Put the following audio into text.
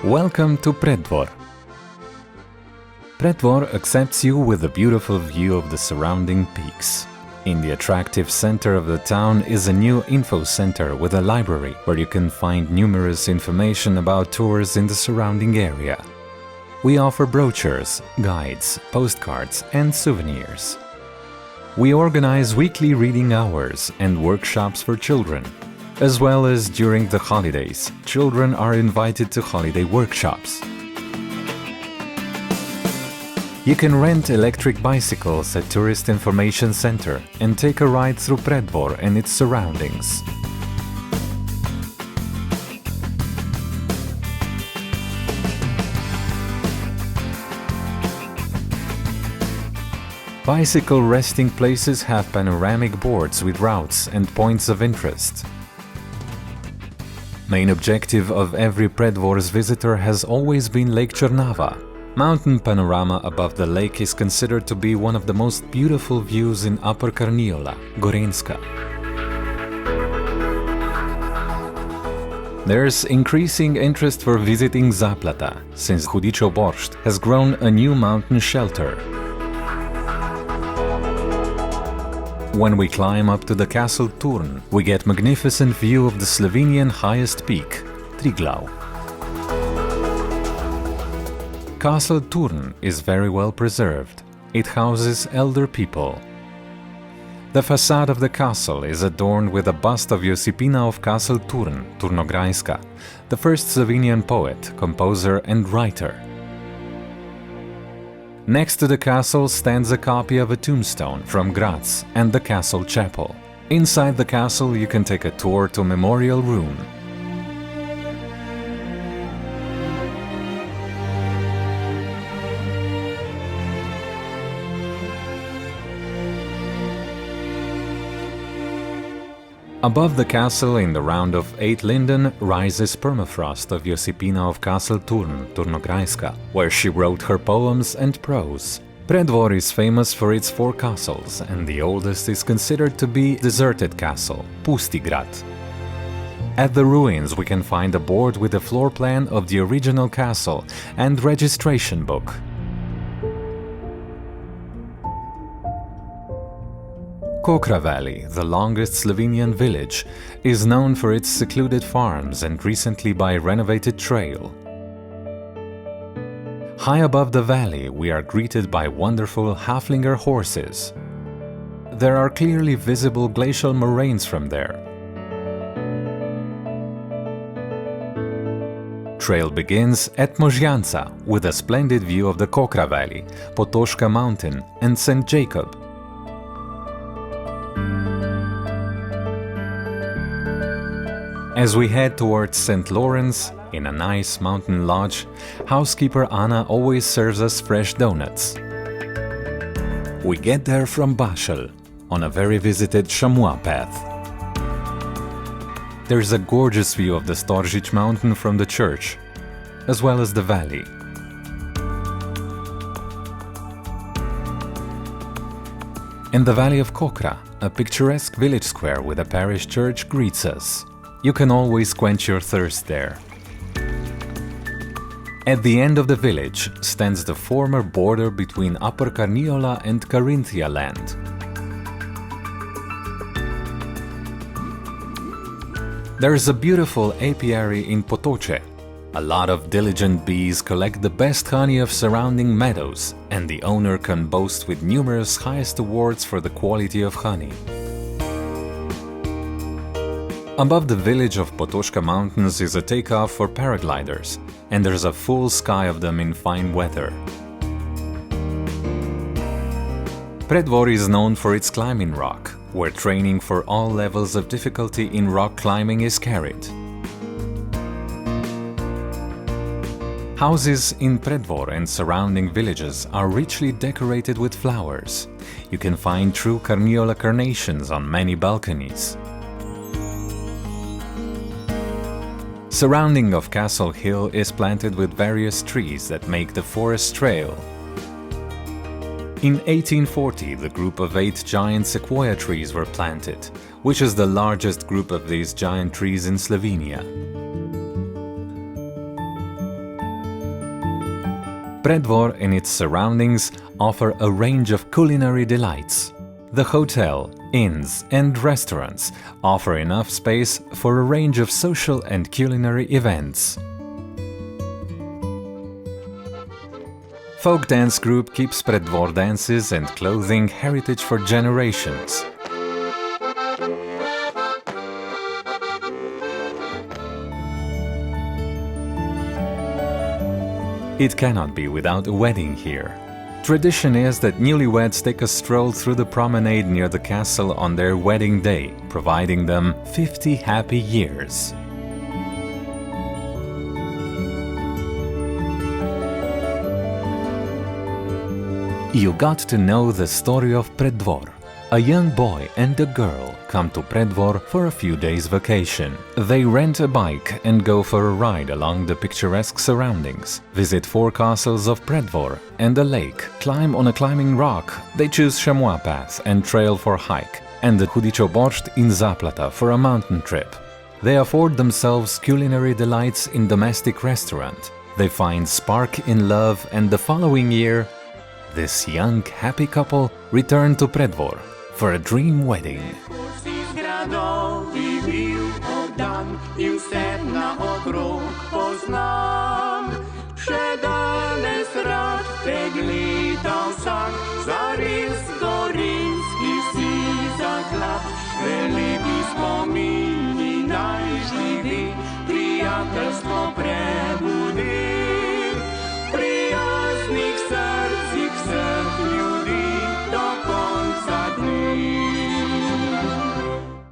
Welcome to Preddvor. Preddvor accepts you with a beautiful view of the surrounding peaks. In the attractive center of the town is a new info center with a library where you can find numerous information about tours in the surrounding area. We offer brochures, guides, postcards and souvenirs. We organize weekly reading hours and workshops for children. As well as during the holidays, children are invited to holiday workshops. You can rent electric bicycles at Tourist Information Center and take a ride through Preddvor and its surroundings. Bicycle resting places have panoramic boards with routes and points of interest. Main objective of every Preddvor's visitor has always been Lake Chernava. Mountain panorama above the lake is considered to be one of the most beautiful views in Upper Carniola, Gorenjska. There's increasing interest for visiting Zaplata, since Hudičev Boršt has grown a new mountain shelter. When we climb up to the castle Turn, we get magnificent view of the Slovenian highest peak, Triglav. Castle Turn is very well preserved. It houses elder people. The facade of the castle is adorned with a bust of Josipina of Castle Turn, Turnograjska, the first Slovenian poet, composer and writer. Next to the castle stands a copy of a tombstone from Graz and the castle chapel. Inside the castle you can take a tour to Memorial Room. Above the castle, in the round of 8 linden, rises permafrost of Josipina of Castle Turn, Turnograjska, where she wrote her poems and prose. Preddvor is famous for its 4 castles, and the oldest is considered to be deserted castle, Pusti grad. At the ruins we can find a board with a floor plan of the original castle and registration book. Kokra Valley, the longest Slovenian village, is known for its secluded farms and recently by renovated trail. High above the valley we are greeted by wonderful Haflinger horses. There are clearly visible glacial moraines from there. Trail begins at Možjanca with a splendid view of the Kokra Valley, Potoška Mountain and St. Jacob. As we head towards St. Lawrence, in a nice mountain lodge, housekeeper Anna always serves us fresh donuts. We get there from Bašelj, on a very visited chamois path. There's a gorgeous view of the Storžič mountain from the church, as well as the valley. In the valley of Kokra, a picturesque village square with a parish church greets us. You can always quench your thirst there. At the end of the village stands the former border between Upper Carniola and Carinthia land. There is a beautiful apiary in Potoče. A lot of diligent bees collect the best honey of surrounding meadows, and the owner can boast with numerous highest awards for the quality of honey. Above the village of Potoška Mountains is a takeoff for paragliders, and there's a full sky of them in fine weather. Preddvor is known for its climbing rock, where training for all levels of difficulty in rock climbing is carried. Houses in Preddvor and surrounding villages are richly decorated with flowers. You can find true Carniola carnations on many balconies. Surrounding of Castle Hill is planted with various trees that make the forest trail. In 1840, the group of 8 giant sequoia trees were planted, which is the largest group of these giant trees in Slovenia. Preddvor and its surroundings offer a range of culinary delights. The hotel, inns and restaurants offer enough space for a range of social and culinary events. Folk dance group keeps Preddvor dances and clothing heritage for generations. It cannot be without a wedding here. Tradition is that newlyweds take a stroll through the promenade near the castle on their wedding day, providing them 50 happy years. You got to know the story of Preddvor. A young boy and a girl come to Preddvor for a few days vacation. They rent a bike and go for a ride along the picturesque surroundings, visit 4 castles of Preddvor and a lake, climb on a climbing rock. They choose chamois path and trail for hike, and the Hudičo in Zaplata for a mountain trip. They afford themselves culinary delights in domestic restaurant. They find spark in love, and the following year, this young, happy couple returned to Preddvor for a dream wedding. Wielki wspomini najżliwi, przyjacielstwo